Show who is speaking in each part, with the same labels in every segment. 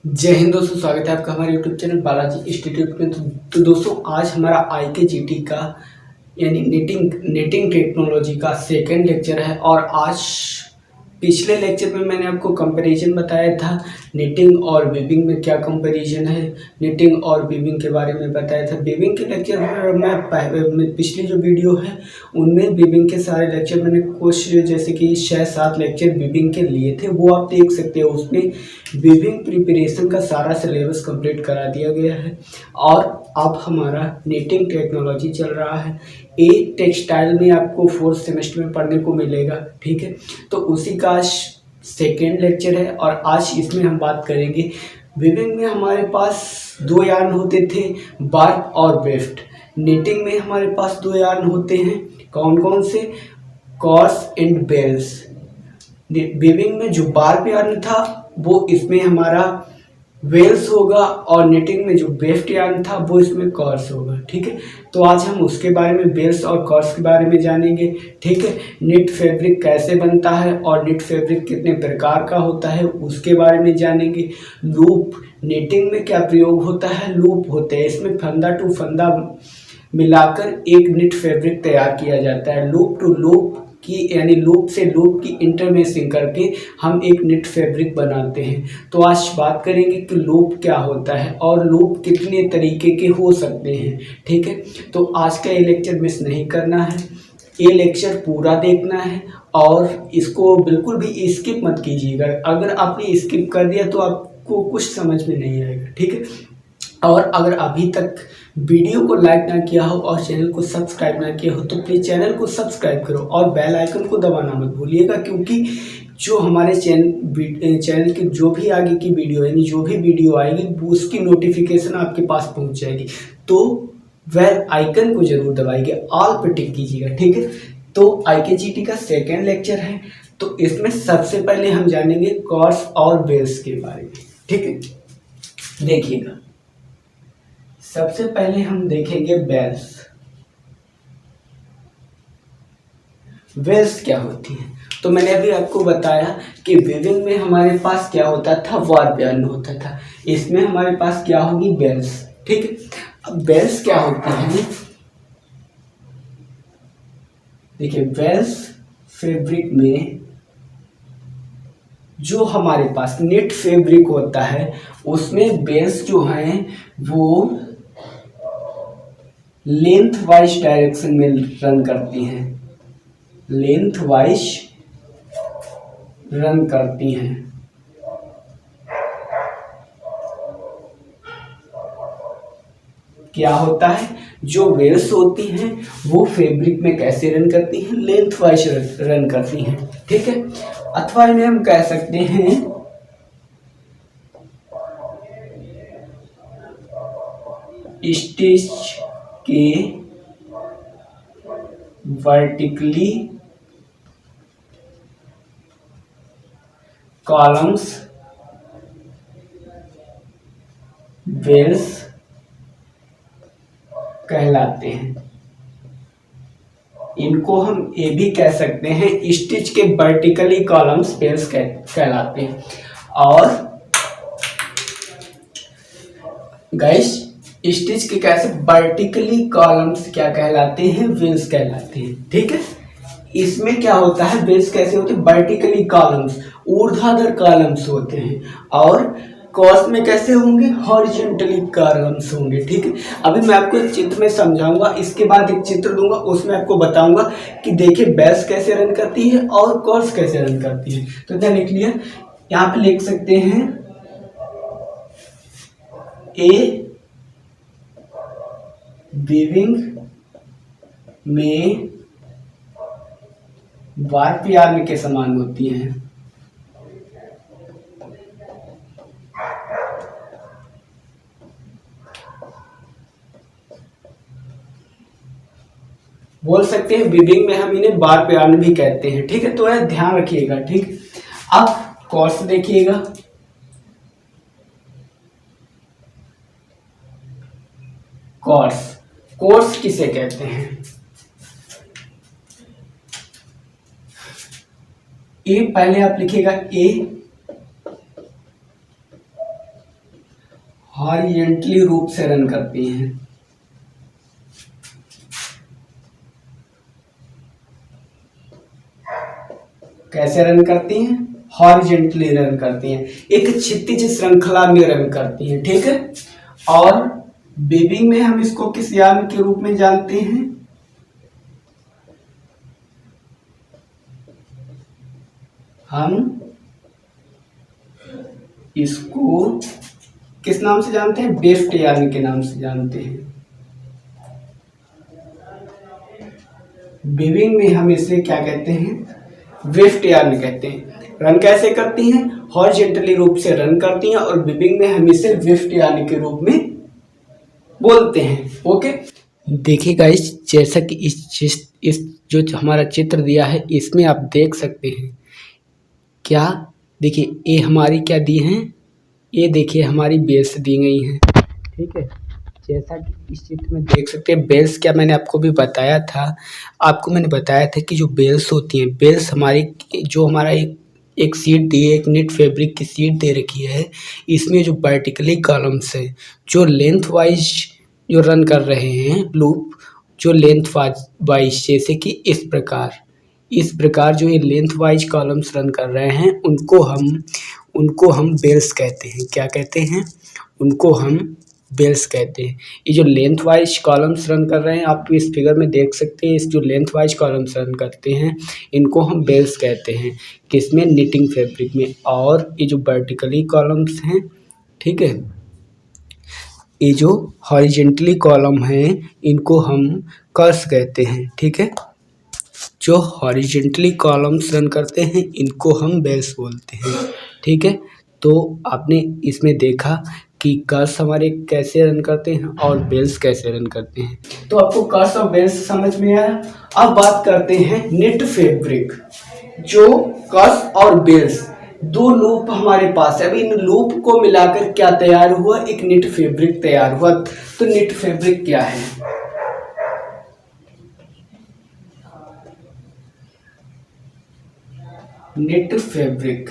Speaker 1: जय हिंद दोस्तों, स्वागत है आपका हमारे यूट्यूब चैनल बालाजी इंस्टीट्यूट में। तो दोस्तों, आज हमारा IKGT का यानी नेटिंग टेक्नोलॉजी का सेकंड लेक्चर है। और आज पिछले लेक्चर में मैंने आपको कंपैरिजन बताया था नेटिंग और वीविंग में क्या कंपैरिजन है। नेटिंग और वीविंग के बारे में बताया था। वीविंग के लेक्चर में पिछली जो वीडियो है उनमें वीविंग के सारे लेक्चर मैंने कुछ जैसे कि 6-7 लेक्चर वीविंग के लिए थे, वो आप देख सकते हो। उसमें वीविंग प्रिपरेशन का सारा सिलेबस कंप्लीट करा दिया गया है। और अब हमारा नेटिंग टेक्नोलॉजी चल रहा है। एक टेक्सटाइल में आपको 4th सेमेस्टर में पढ़ने को मिलेगा, ठीक है। तो उसी का आज सेकेंड लेक्चर है और आज इसमें हम बात करेंगे। वीविंग में हमारे पास 2 यार्न होते थे, बार्ब और वेफ्ट। नेटिंग में हमारे पास 2 यार्न होते हैं, कौन कौन से? Course and bells. वीविंग में जो बार्ब यार्न था वो इसमें हमारा वेल्स होगा और नेटिंग में जो वेफ्ट यार्न था वो इसमें कॉर्स होगा, ठीक है। तो आज हम उसके बारे में, बेल्स और कॉर्स के बारे में जानेंगे, ठीक है। नेट फैब्रिक कैसे बनता है और नेट फैब्रिक कितने प्रकार का होता है उसके बारे में जानेंगे। लूप, नेटिंग में क्या प्रयोग होता है? लूप होते हैं, इसमें फंदा टू फंदा मिलाकर एक नेट फैब्रिक तैयार किया जाता है। लूप टू लूप की यानी लूप से लूप की इंटरमेसिंग करके हम एक नेट फैब्रिक बनाते हैं। तो आज बात करेंगे कि लूप क्या होता है और लूप कितने तरीके के हो सकते हैं, ठीक है। तो आज का ये लेक्चर मिस नहीं करना है, ये लेक्चर पूरा देखना है और इसको बिल्कुल भी स्किप मत कीजिएगा। अगर आपने स्किप कर दिया तो आपको कुछ समझ में नहीं आएगा, ठीक है। और अगर अभी तक वीडियो को लाइक ना किया हो और चैनल को सब्सक्राइब ना किया हो तो प्लीज़ चैनल को सब्सक्राइब करो और बेल आइकन को दबाना मत भूलिएगा, क्योंकि जो हमारे चैनल की जो भी आगे की वीडियो यानी जो भी वीडियो आएगी उसकी नोटिफिकेशन आपके पास पहुंच जाएगी। तो बेल आइकन को जरूर दबाइए, ऑल पे टिक कीजिएगा, ठीक है। तो IKGT का सेकेंड लेक्चर है, तो इसमें सबसे पहले हम जानेंगे कॉर्स और बेल्स के बारे में, ठीक है। देखिएगा, सबसे पहले हम देखेंगे बेल्स। बेल्स क्या होती है? तो मैंने अभी आपको बताया कि वीविंग में हमारे पास क्या होता था? वार्प यार्न होता था। इसमें हमारे पास क्या होगी? बेल्स, ठीक है। अब बेल्स क्या होती है? देखिए, बेल्स फैब्रिक में जो हमारे पास नेट फैब्रिक होता है उसमें बेल्स जो हैं वो लेंथ वाइज डायरेक्शन में रन करती हैं, लेंथ वाइज रन करती हैं। क्या होता है? जो वेल्स होती हैं वो फैब्रिक में कैसे रन करती हैं? लेंथ वाइज रन करती हैं, ठीक है। अथवा इन्हें हम कह सकते हैं स्टिच के वर्टिकली कॉलम्स बेल्स कहलाते हैं। इनको हम ये भी कह सकते हैं स्टिच के वर्टिकली कॉलम्स बेल्स कहलाते हैं। और गाइस, स्टिच के कैसे वर्टिकली कॉलम्स क्या कहलाते हैं? वेल्स कहलाते हैं, ठीक है। इसमें क्या होता है? वेल्स कैसे होते हैं? वर्टिकली कॉलम्स, ऊर्ध्वाधर कॉलम्स होते हैं। और कॉर्स में कैसे होंगे? हॉरिजॉन्टली कॉलम्स होंगे, ठीक है। अभी मैं आपको एक चित्र में समझाऊंगा, इसके बाद एक चित्र दूंगा, उसमें आपको बताऊंगा कि देखिए बेल्स कैसे रन करती है और कॉर्स कैसे रन करती है। तो क्या लिख लिया? यहाँ पे लिख सकते हैं ए वीविंग में वार्प यार्न के समान होती हैं। बोल सकते हैं वीविंग में हम इन्हें वार्प यार्न भी कहते हैं, ठीक है। तो यह ध्यान रखिएगा, ठीक। अब कॉर्स देखिएगा, कॉर्स, कोर्स किसे कहते हैं? ए पहले आप लिखिएगा, ए हॉरिजेंटली रूप से रन करती हैं। कैसे रन करती हैं? हॉरिजेंटली रन करती हैं, एक क्षितिज श्रृंखला में रन करती हैं, ठीक है। और बीबिंग में हम इसको किस यान के रूप में जानते हैं? हम इसको किस नाम से जानते हैं? बेफ्ट यान के नाम से जानते हैं। बीबिंग में हम इसे क्या कहते हैं? वेफ्ट यार्न कहते हैं। रन कैसे करती हैं? हॉरिजेंटली रूप से रन करती हैं और बीबिंग में हम इसे वेफ्ट यार्न के रूप में बोलते हैं। ओके, देखिए गाइस, जैसा कि इस जो हमारा चित्र दिया है इसमें आप देख सकते हैं, क्या देखिए ये हमारी क्या दी हैं, ये देखिए हमारी बेल्स दी गई हैं, ठीक है। जैसा कि इस चित्र में देख सकते हैं, बेल्स क्या मैंने आपको भी बताया था, आपको मैंने बताया था कि जो बेल्स होती हैं, बेल्स हमारी जो हमारा एक सीट दी है, एक नेट फैब्रिक की सीट दे रखी है, इसमें जो वर्टिकली कॉलम्स है जो लेंथ वाइज जो रन कर रहे हैं लूप, जो लेंथ वाइज, जैसे कि इस प्रकार जो ये लेंथ वाइज कॉलम्स रन कर रहे हैं उनको हम बेल्स कहते हैं। क्या कहते हैं? उनको हम बेल्स कहते हैं। ये जो लेंथ वाइज कॉलम्स रन कर रहे हैं, आप इस फिगर में देख सकते हैं, इस जो लेंथ वाइज कॉलम्स रन करते हैं इनको हम बेल्स कहते हैं। किसमें? निटिंग फैब्रिक में। और ये जो वर्टिकली कॉलम्स हैं, ठीक है, ये जो हॉरिजेंटली कॉलम हैं इनको हम कर्स कहते हैं, ठीक है। जो हॉरिजेंटली कॉलम्स रन करते हैं इनको हम बेल्स बोलते हैं, ठीक है। तो आपने इसमें देखा कि कर्स हमारे कैसे रन करते हैं और बेल्स कैसे रन करते हैं। तो आपको कर्स और बेल्स समझ में आया। अब बात करते हैं नेट फैब्रिक। जो कर्स और बेल्स दो लूप हमारे पास है, अभी इन लूप को मिलाकर क्या तैयार हुआ? एक नेट फैब्रिक तैयार हुआ। तो नेट फैब्रिक क्या है? नेट फैब्रिक,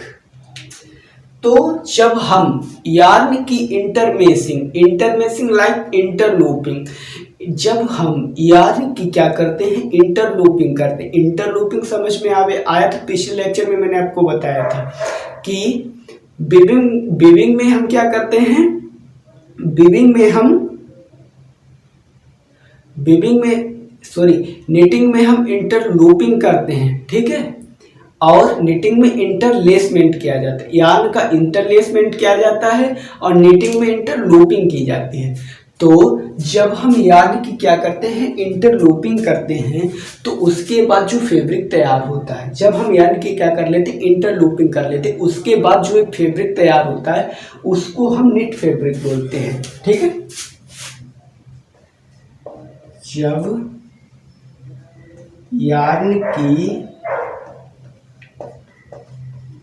Speaker 1: तो जब हम यार्न की इंटरमेसिंग लाइक इंटरलूपिंग, जब हम यार्न की क्या करते हैं? इंटरलूपिंग करते हैं। इंटरलूपिंग समझ में आया था, पिछले लेक्चर में मैंने आपको बताया था कि बीबिंग में हम क्या करते हैं? नेटिंग में हम इंटरलूपिंग करते हैं, ठीक है। और निटिंग में इंटरलेसमेंट किया जाता है, यार्न का इंटरलेसमेंट किया जाता है और निटिंग में इंटरलूपिंग की जाती है। तो जब हम यार्न की क्या करते हैं? इंटरलूपिंग करते हैं, तो उसके बाद जो फैब्रिक तैयार होता है, जब हम यार्न की क्या कर लेते? इंटरलूपिंग कर लेते, उसके बाद जो एक फैब्रिक तैयार होता है उसको हम नेट फैब्रिक बोलते हैं, ठीक है। जब यार्न की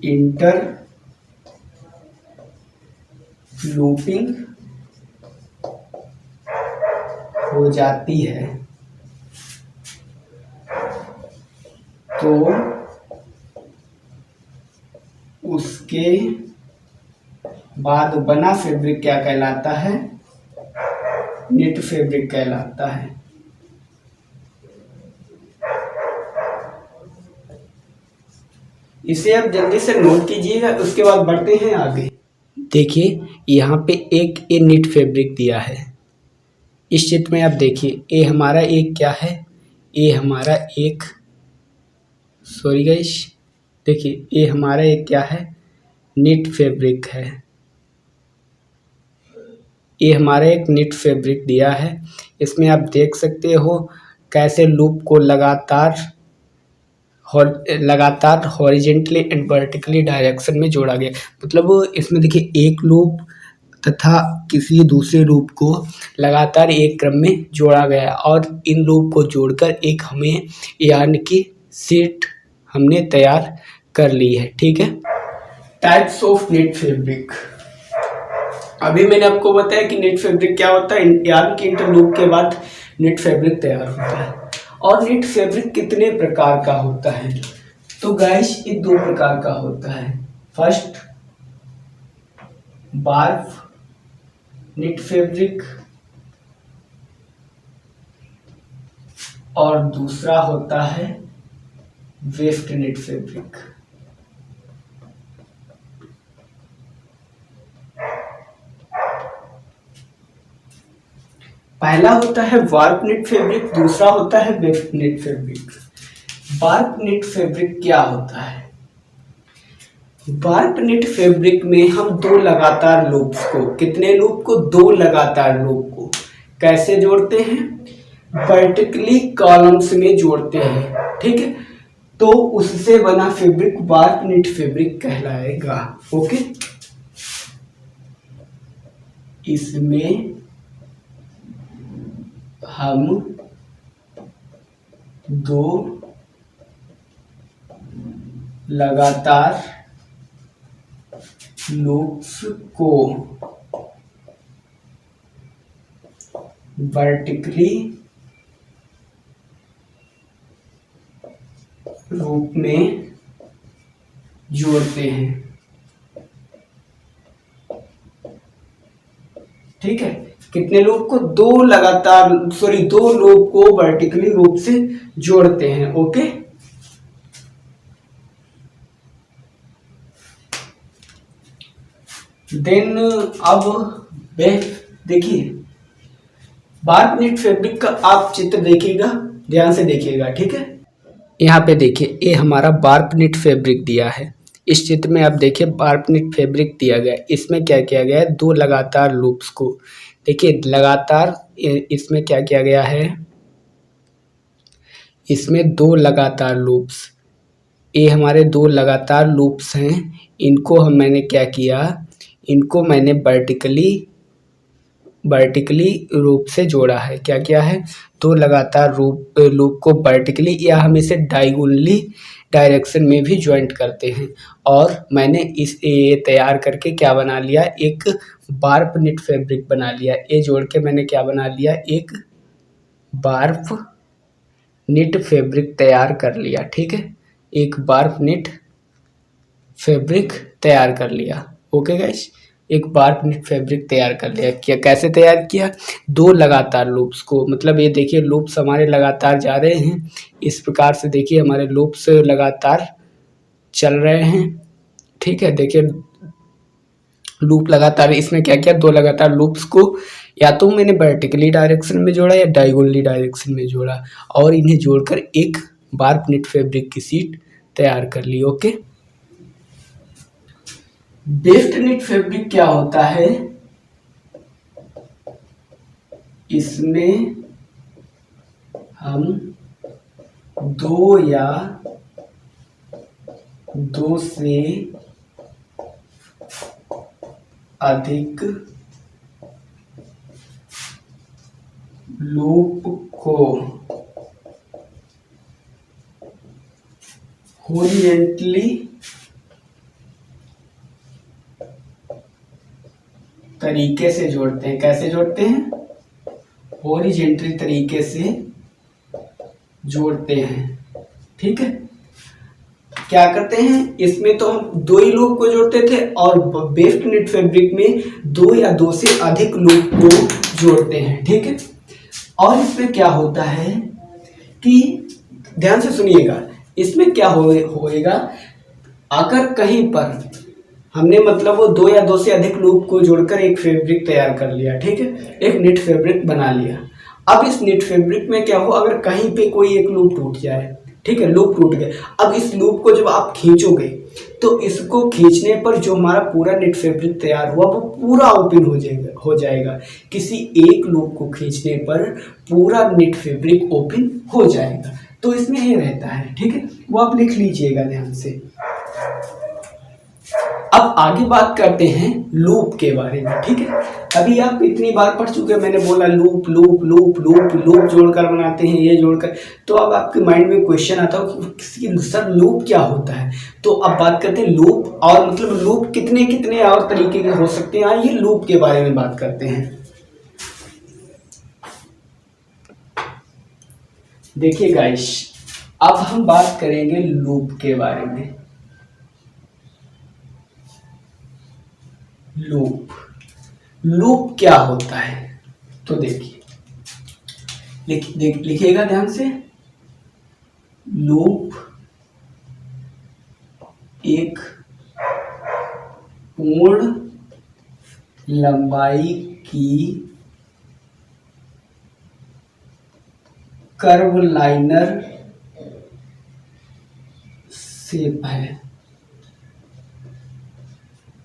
Speaker 1: इंटरलूपिंग हो जाती है तो उसके बाद बना फैब्रिक क्या कहलाता है? नेट फैब्रिक कहलाता है। इसे आप जल्दी से नोट कीजिएगा, उसके बाद बढ़ते हैं आगे। देखिए यहाँ पे एक ये नेट फैब्रिक दिया है, इस चित्र में आप देखिए, ये हमारा एक क्या है? ये हमारा एक, सॉरी गाइस, देखिए ये हमारा एक क्या है? नेट फैब्रिक है। ये हमारा एक नेट फैब्रिक दिया है। इसमें आप देख सकते हो कैसे लूप को लगातार हॉरिजेंटली एंड वर्टिकली डायरेक्शन में जोड़ा गया। मतलब इसमें देखिए एक लूप तथा किसी दूसरे लूप को लगातार एक क्रम में जोड़ा गया और इन लूप को जोड़कर एक हमें यार्न की शीट हमने तैयार कर ली है, ठीक है। टाइप्स ऑफ नेट फैब्रिक, अभी मैंने आपको बताया कि नेट फैब्रिक क्या होता है, यार्न की इंटरलूप के बाद नेट फैब्रिक तैयार होता है। और नेट फैब्रिक कितने प्रकार का होता है? तो गाइस ये दो प्रकार का होता है। फर्स्ट, बार्ब निट फैब्रिक और दूसरा होता है वेफ्ट निट फैब्रिक। पहला होता है वार्प निट फैब्रिक, दूसरा होता है weft knit fabric. Warp knit fabric क्या होता है? वार्प निट फैब्रिक में हम दो लगातार लूप्स को, कितने लूप को? दो लगातार लूप को कैसे जोड़ते हैं? वर्टिकली कॉलम्स में जोड़ते हैं, ठीक है। तो उससे बना फैब्रिक वार्प निट फैब्रिक कहलाएगा। ओके, इसमें हम दो लगातार लूप्स को वर्टिकली रूप में जोड़ते हैं, ठीक है। कितने लूप को? दो लगातार, दो लूप को वर्टिकली रूप से जोड़ते हैं। ओके, देन अब देखिए वार्प निट फैब्रिक का आप चित्र देखिएगा, ध्यान से देखिएगा, ठीक है। यहाँ पे देखिए, ये हमारा वार्प निट फैब्रिक दिया है। इस चित्र में आप देखिए वार्प निट फैब्रिक दिया गया है। इसमें क्या किया गया है? दो लगातार लूप्स को, देखिए लगातार, इसमें क्या किया गया है? इसमें दो लगातार लूप्स, ये हमारे दो लगातार लूप्स हैं। इनको मैंने क्या किया? इनको मैंने वर्टिकली रूप से जोड़ा है। क्या किया है? दो लगातार लूप को वर्टिकली, या हम इसे डायगोनली डायरेक्शन में भी ज्वाइंट करते हैं। और मैंने ये तैयार करके क्या बना लिया? एक वार्प निट फैब्रिक बना लिया। ये जोड़ के मैंने क्या बना लिया? एक वार्प निट फैब्रिक तैयार कर लिया, ठीक है। एक वार्प निट फैब्रिक तैयार कर लिया। ओके गाइस, एक वार्प निट फैब्रिक तैयार कर लिया। क्या, कैसे तैयार किया? दो लगातार लूप्स को, मतलब ये देखिए लूप्स हमारे लगातार जा रहे हैं। इस प्रकार से देखिए हमारे लूप्स लगातार चल रहे हैं, ठीक है। देखिए लूप लगातार, इसमें क्या किया? दो लगातार लूप्स को या तो मैंने वर्टिकली डायरेक्शन में जोड़ा या डायगोनली डायरेक्शन में जोड़ा, और इन्हें जोड़कर एक वार्प निट फैब्रिक की शीट तैयार कर ली। ओके, वेफ्ट निट फैब्रिक क्या होता है? इसमें हम दो या दो से अधिक लूप को हॉरिजॉन्टली तरीके से जोड़ते हैं। कैसे जोड़ते हैं? हॉरिजॉन्टली तरीके से जोड़ते हैं, ठीक है। क्या करते हैं? इसमें तो हम दो ही लूप को जोड़ते थे, और वेफ्ट निट फैब्रिक में दो या दो से अधिक लूप को जोड़ते हैं, ठीक है। और इसमें क्या होता है कि ध्यान से सुनिएगा, इसमें क्या होएगा? अगर कहीं पर हमने मतलब वो दो या दो से अधिक लूप को जोड़कर एक फैब्रिक तैयार कर लिया, ठीक है, एक निट फैब्रिक बना लिया। अब इस निट फैब्रिक में क्या हो? अगर कहीं पे कोई एक लूप टूट जाए, ठीक है, लूप टूट गए। अब इस लूप को जब आप खींचोगे तो इसको खींचने पर जो हमारा पूरा निट फैब्रिक तैयार हुआ वो पूरा ओपन हो जाएगा। किसी एक लूप को खींचने पर पूरा निट फैब्रिक ओपन हो जाएगा। तो इसमें ये रहता है, ठीक है, वो आप लिख लीजिएगा ध्यान से। अब आगे बात करते हैं लूप के बारे में, ठीक है। अभी आप इतनी बार पढ़ चुके हैं, मैंने बोला loop loop loop loop loop जोड़कर बनाते हैं, ये जोड़कर। तो अब आपके माइंड में क्वेश्चन आता हो कि सर लूप क्या होता है? तो अब बात करते हैं लूप, और मतलब लूप कितने कितने और तरीके के हो सकते हैं, आइए लूप के बारे में बात करते हैं। देखिए गाइस, अब हम बात करेंगे लूप के बारे में। लूप क्या होता है। तो देखिए, लिखिएगा ध्यान से। लूप एक पूर्ण लंबाई की कर्व लाइनर शेप है।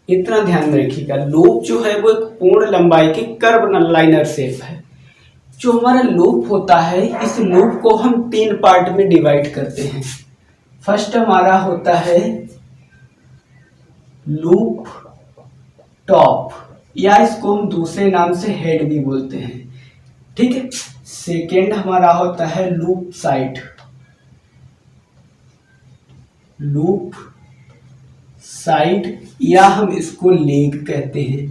Speaker 1: इतना ध्यान में रखिएगा, लूप जो है वो एक पूर्ण लंबाई की कर्व लाइनर शेप है। जो हमारा लूप होता है, इस लूप को हम 3 पार्ट में डिवाइड करते हैं। फर्स्ट हमारा होता है लूप टॉप, या इसको हम दूसरे नाम से हेड भी बोलते हैं, ठीक है। सेकेंड हमारा होता है लूप साइड, लूप साइड, या हम इसको लेग कहते हैं,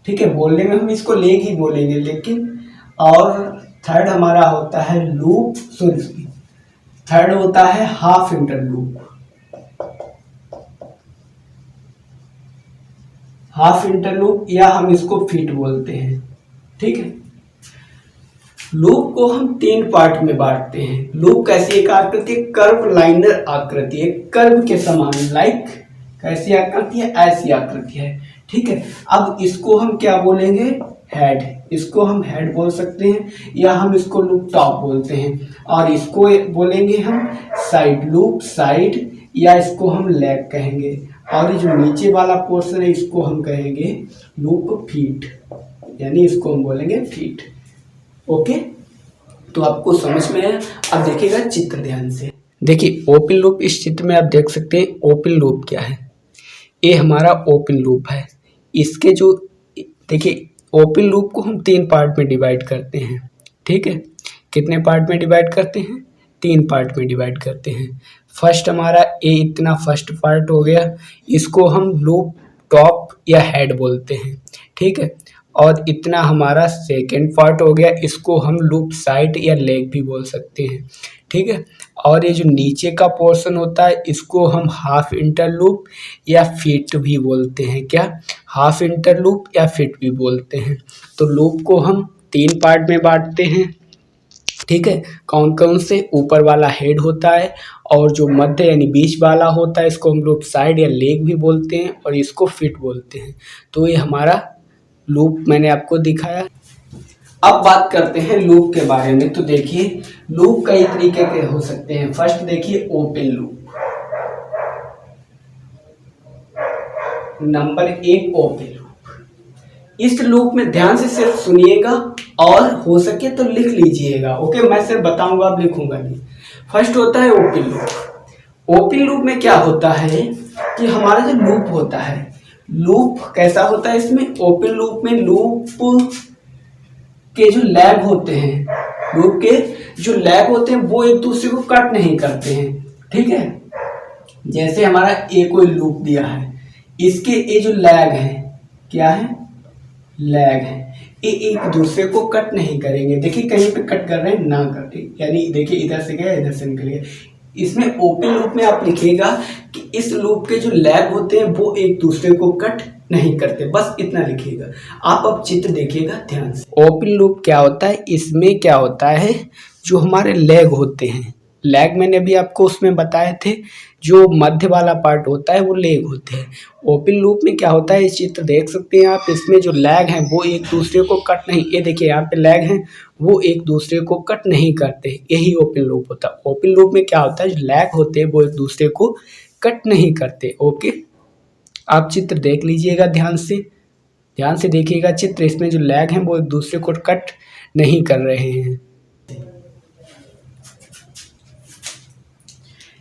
Speaker 1: ठीक है। बोलने में हम इसको लेग ही बोलेंगे, लेकिन और थर्ड हमारा होता है लूप, सॉरी, थर्ड होता है half inter loop, half inter loop, या हम इसको फीट बोलते हैं, ठीक है। लूप को हम 3 पार्ट में बांटते हैं। लूप कैसी एक आकृति है, कर्व लाइनर आकृति है, कर्व के समान, लाइक कैसी आकृति है, ऐसी आकृति है, ठीक है। अब इसको हम क्या बोलेंगे, हेड, इसको हम हेड बोल सकते हैं, या हम इसको लूप टॉप बोलते हैं, और इसको बोलेंगे हम साइड, लूप साइड, या इसको हम लेग कहेंगे, और ये जो नीचे वाला पोर्शन है इसको हम कहेंगे लूप फीट, यानी इसको हम बोलेंगे फीट। ओके, तो आपको समझ में आया। अब देखिएगा चित्र ध्यान से। देखिए ओपन लूप, इस चित्र में आप देख सकते हैं ओपन लूप क्या है। ये हमारा ओपन लूप है। इसके जो देखिए, ओपन लूप को हम 3 पार्ट में डिवाइड करते हैं, ठीक है। कितने पार्ट में डिवाइड करते हैं, 3 पार्ट में डिवाइड करते हैं। फर्स्ट हमारा ये इतना फर्स्ट पार्ट हो गया, इसको हम लूप टॉप या हेड बोलते हैं, ठीक है। और इतना हमारा सेकेंड पार्ट हो गया, इसको हम लूप साइड या लेग भी बोल सकते हैं, ठीक है। और ये जो नीचे का पोर्शन होता है, इसको हम हाफ इंटर लूप या फिट भी बोलते हैं, क्या, हाफ इंटर लूप या फिट भी बोलते हैं। तो लूप को हम 3 पार्ट में बांटते हैं, ठीक है। कौन कौन से, ऊपर वाला हेड होता है, और जो मध्य यानी बीच वाला होता है इसको हम लूप साइड या लेग भी बोलते हैं, और इसको फिट बोलते हैं। तो ये हमारा लूप मैंने आपको दिखाया। अब बात करते हैं लूप के बारे में। तो देखिए लूप कई तरीके के हो सकते हैं। फर्स्ट देखिए open loop, number 1 open loop. इस लूप में ध्यान से सिर्फ सुनिएगा, और हो सके तो लिख लीजिएगा, ओके। मैं सिर्फ बताऊंगा, अब लिखूंगा नहीं। फर्स्ट होता है ओपन लूप। ओपन लूप में क्या होता है कि हमारा जो लूप होता है, लूप कैसा होता है, इसमें ओपन लूप में लूप के जो लैग होते हैं, लूप के जो लैग होते हैं वो एक दूसरे को कट नहीं करते हैं, ठीक है। जैसे हमारा ए कोई लूप दिया है, इसके ये जो लैग है, क्या है, लैग है, ये एक दूसरे को कट नहीं करेंगे। देखिए कहीं पे कट कर रहे हैं, ना कटे, यानी देखिए इधर से गया इधर से निकल गया। इसमें ओपन लूप में आप लिखिएगा कि इस लूप के जो लैग होते हैं वो एक दूसरे को कट नहीं करते, बस इतना लिखिएगा। आप अब चित्र देखिएगा ध्यान से। ओपन लूप क्या होता है, इसमें क्या होता है, जो हमारे लैग होते हैं, लैग मैंने भी आपको उसमें बताए थे, जो मध्य वाला पार्ट होता है वो लेग होते हैं। ओपन लूप में क्या होता है, इस चित्र देख सकते हैं आप, इसमें जो लैग हैं वो एक दूसरे को कट नहीं, ये देखिए यहाँ पे लैग हैं, वो एक दूसरे को कट नहीं करते, यही ओपन लूप होता है। ओपन लूप में क्या होता है, जो लैग होते हैं वो एक दूसरे को कट नहीं करते, ओके। आप चित्र देख लीजिएगा ध्यान से देखिएगा चित्र, इसमें जो लैग हैं वो एक दूसरे को कट नहीं कर रहे हैं।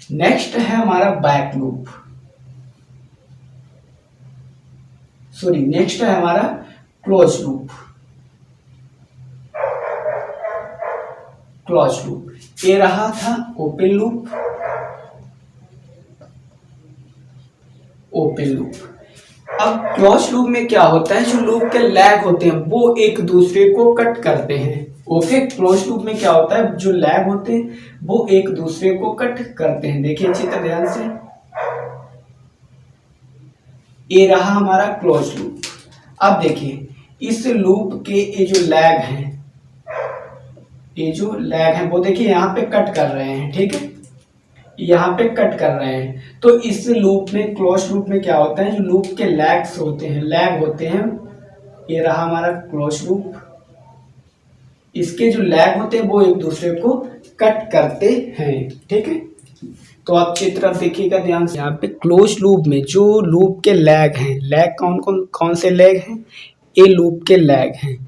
Speaker 1: नेक्स्ट है हमारा बैक लूप, सॉरी नेक्स्ट है हमारा क्लोज लूप। क्लोज लूप ये रहा था ओपन लूप, ओपन लूप। अब क्लोज लूप में क्या होता है, जो लूप के लैग होते हैं वो एक दूसरे को कट करते हैं, ओके। क्लोज लूप में क्या होता है, जो लैग होते हैं वो एक दूसरे को कट करते हैं। देखिए चित्र ध्यान से, ये रहा हमारा क्लोज लूप। अब देखिए इस लूप के ये जो लैग हैं, ये जो लैग है वो देखिए यहाँ पे कट कर रहे हैं, ठीक है, यहाँ पे कट कर रहे हैं। तो इस लूप में, क्लोज लूप में क्या होता है, जो लूप के लैग्स होते हैं, लैग होते हैं, ये रहा हमारा क्लोज लूप, इसके जो लैग होते हैं वो एक दूसरे को कट करते हैं, ठीक है। तो आप चित्र देखिएगा ध्यान से, यहाँ पे क्लोज लूप में जो लूप के लैग हैं, लैग कौन से लैग हैं, ये लूप के लैग हैं,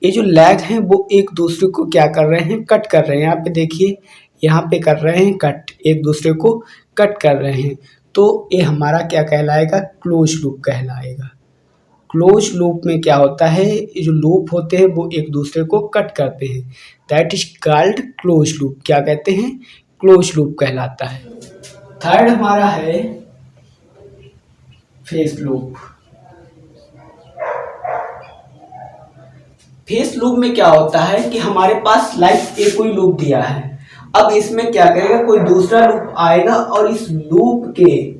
Speaker 1: ये जो लैग हैं वो एक दूसरे को क्या कर रहे हैं, कट कर रहे हैं। यहाँ पे देखिए, यहाँ पे कर रहे हैं कट, एक दूसरे को कट कर रहे हैं। तो ये हमारा क्या कहलाएगा, क्लोज लूप कहलाएगा। क्लोज लूप में क्या होता है, ये जो लूप होते हैं वो एक दूसरे को कट करते हैं, that is called close loop. क्या कहते हैं, क्लोज लूप कहलाता है। थर्ड हमारा है फेस लूप। फेस लूप में क्या होता है कि हमारे पास लाइक एक कोई लूप दिया है, अब इसमें क्या करेगा, कोई दूसरा लूप आएगा और इस लूप के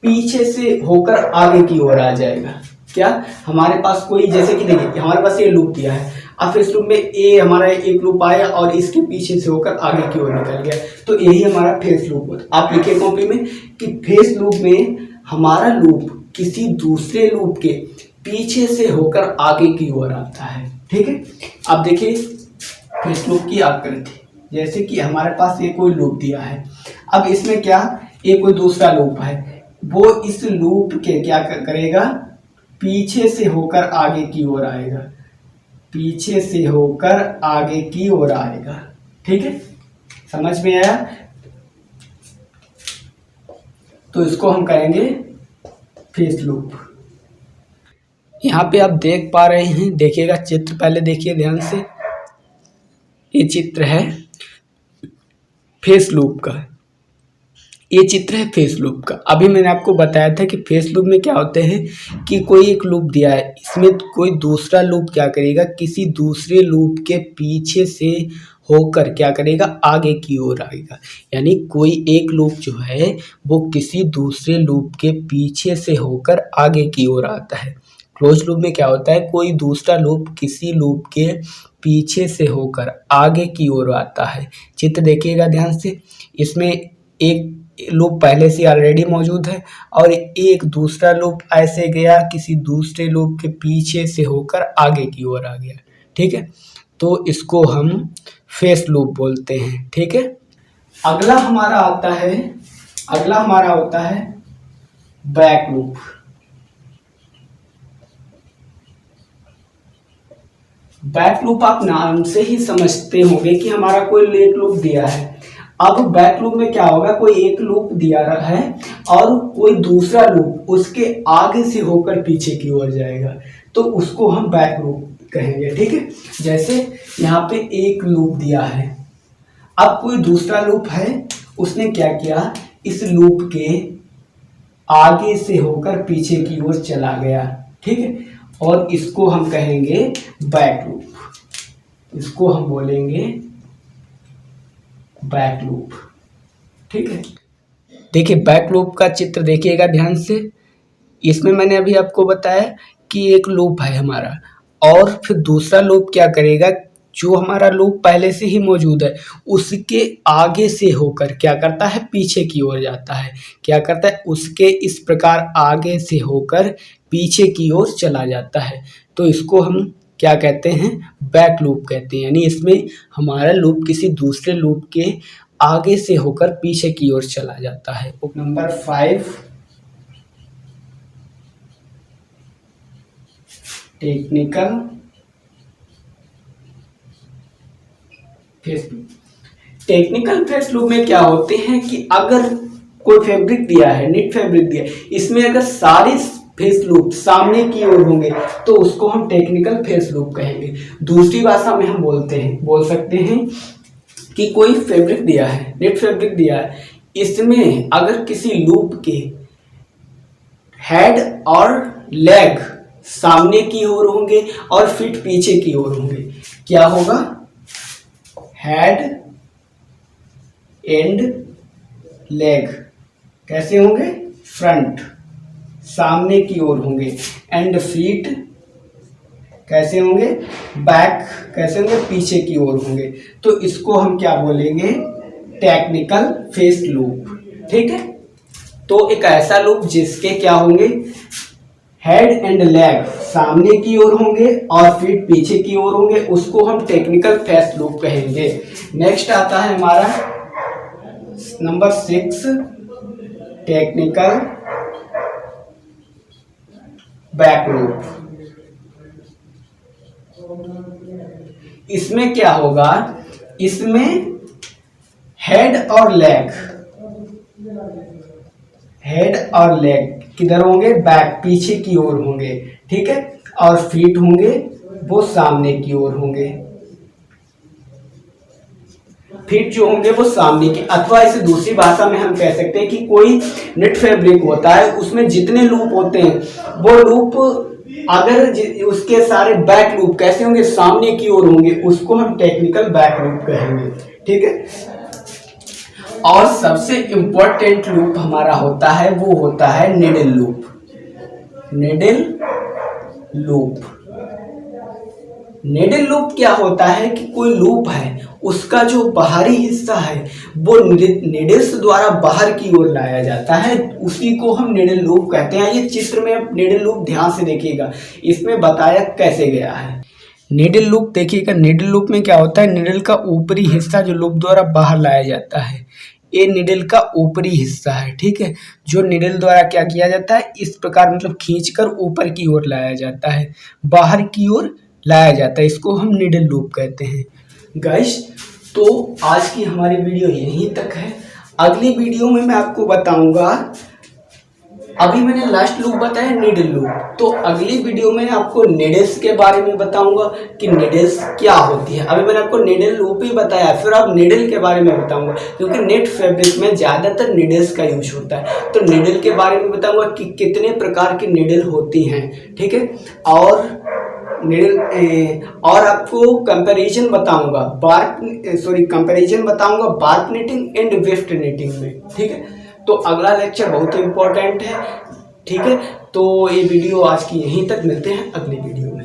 Speaker 1: पीछे से होकर आगे की ओर आ जाएगा। क्या, हमारे पास कोई, जैसे कि देखिए हमारे पास ये लूप दिया है, अब फेस लूप में ये हमारा एक लूप आया और इसके पीछे से होकर आगे की ओर निकल गया, तो यही हमारा फेस लूप होता है। आप लिखिए कॉपी में कि फेस लूप में हमारा लूप किसी दूसरे लूप के पीछे से होकर आगे की ओर आता है, ठीक है। अब देखिए फेस लूप की आकृति, जैसे कि हमारे पास ये कोई लूप दिया है, अब इसमें क्या, ये कोई दूसरा लूप है, वो इस लूप के क्या करेगा, पीछे से होकर आगे की ओर आएगा, पीछे से होकर आगे की ओर आएगा, ठीक है, समझ में आया। तो इसको हम कहेंगे फेस लूप। यहाँ पे आप देख पा रहे हैं, देखिएगा चित्र पहले देखिए ध्यान से, ये चित्र है फेस लूप का, ये चित्र है फेस लूप का। अभी मैंने आपको बताया था कि फेस लूप में क्या होते हैं कि कोई एक लूप दिया है, इसमें कोई दूसरा लूप क्या करेगा, किसी दूसरे लूप के पीछे से होकर क्या करेगा, आगे की ओर आएगा। यानी कोई एक लूप जो है वो किसी दूसरे लूप के पीछे से होकर आगे की ओर आता है। क्लोज लूप में क्या होता है, कोई दूसरा लूप किसी लूप के पीछे से होकर आगे की ओर आता है। चित्र देखिएगा ध्यान से, इसमें एक लूप पहले से ऑलरेडी मौजूद है और एक दूसरा लूप ऐसे गया किसी दूसरे लूप के पीछे से होकर आगे की ओर आ गया, ठीक है। तो इसको हम फेस लूप बोलते हैं, ठीक है। अगला हमारा होता है बैक लूप। बैक लूप आप नाम से ही समझते होंगे कि हमारा कोई एक लूप दिया है। अब बैक लूप में क्या होगा, कोई एक लूप दिया रहा है और कोई दूसरा लूप उसके आगे से होकर पीछे की ओर जाएगा, तो उसको हम बैक लूप कहेंगे, ठीक है। जैसे यहाँ पे एक लूप दिया है, अब कोई दूसरा लूप है, उसने क्या किया, इस लूप के आगे से होकर पीछे की ओर चला गया, ठीक है, और इसको हम कहेंगे बैक लूप, इसको हम बोलेंगे बैक लूप, ठीक है। देखिए बैक लूप का चित्र देखिएगा ध्यान से, इसमें मैंने अभी आपको बताया कि एक लूप है हमारा और फिर दूसरा लूप क्या करेगा, जो हमारा लूप पहले से ही मौजूद है उसके आगे से होकर क्या करता है, पीछे की ओर जाता है। क्या करता है, उसके इस प्रकार आगे से होकर पीछे की ओर चला जाता है, तो इसको हम क्या कहते हैं, बैक लूप कहते हैं। यानी इसमें हमारा लूप किसी दूसरे लूप के आगे से होकर पीछे की ओर चला जाता है। Number 5 technical face loop. Technical face loop में क्या होते हैं कि अगर कोई फैब्रिक दिया है, निट फैब्रिक दिया है, इसमें अगर सारे फेस लूप सामने की ओर होंगे तो उसको हम टेक्निकल फेस लूप कहेंगे। दूसरी भाषा में हम बोल सकते हैं कि कोई फैब्रिक दिया है, नेट फैब्रिक दिया है, इसमें अगर किसी लूप के हेड और लेग सामने की ओर होंगे और फिट पीछे की ओर होंगे, क्या होगा, हेड एंड लेग कैसे होंगे, फ्रंट सामने की ओर होंगे, एंड फीट कैसे होंगे, बैक कैसे होंगे, पीछे की ओर होंगे। तो इसको हम क्या बोलेंगे, टेक्निकल फेस लूप। ठीक है, तो एक ऐसा लूप जिसके क्या होंगे, हेड एंड लेग सामने की ओर होंगे और फीट पीछे की ओर होंगे, उसको हम टेक्निकल फेस लूप कहेंगे। नेक्स्ट आता है हमारा नंबर 6, टेक्निकल बैक लूप। इसमें क्या होगा, इसमें हेड और लेग किधर होंगे, बैक पीछे की ओर होंगे। ठीक है, और फीट होंगे वो सामने की ओर होंगे, फीट जो होंगे वो सामने की, अथवा इसे दूसरी भाषा में हम कह सकते हैं कि कोई नेट फैब्रिक होता है, उसमें जितने लूप होते हैं वो लूप अगर उसके सारे बैक लूप कैसे होंगे, सामने की ओर होंगे, उसको हम टेक्निकल बैक लूप कहेंगे। ठीक है, और सबसे इंपॉर्टेंट लूप हमारा होता है वो होता है निडल लूप। निडल लूप क्या होता है कि कोई लूप है, उसका जो बाहरी हिस्सा है वो निडल्स द्वारा बाहर की ओर लाया जाता है, उसी को हम निडल लूप कहते हैं। ये चित्र में निडल लूप ध्यान से देखिएगा, इसमें बताया कैसे गया है। निडल लूप देखिएगा, निडल लूप में क्या होता है, निडल का ऊपरी हिस्सा जो लूप द्वारा बाहर लाया जाता है, ये निडल का ऊपरी हिस्सा है। ठीक है, जो निडल द्वारा क्या किया जाता है, इस प्रकार मतलब खींचकर ऊपर की ओर लाया जाता है, बाहर की ओर लाया जाता है, इसको हम निडल लूप कहते हैं। गाइस, तो आज की हमारी वीडियो यहीं तक है। अगली वीडियो में मैं आपको बताऊंगा, अभी मैंने लास्ट लूप बताया निडल लूप, तो अगली वीडियो में आपको निडल्स के बारे में बताऊंगा कि निडल्स क्या होती है। अभी मैंने आपको निडल लूप ही बताया, फिर अब निडल के बारे में बताऊंगा, क्योंकि नेट फैब्रिक में ज़्यादातर निडल्स का यूज होता है। तो निडल के बारे में बताऊंगा कि कितने प्रकार की निडल होती हैं। ठीक है, और निडल और आपको कंपैरिजन बताऊंगा बार्क निटिंग एंड वेफ्ट निटिंग में। ठीक है, तो अगला लेक्चर बहुत ही इंपॉर्टेंट है। ठीक है, तो ये वीडियो आज की यहीं तक, मिलते हैं अगली वीडियो में।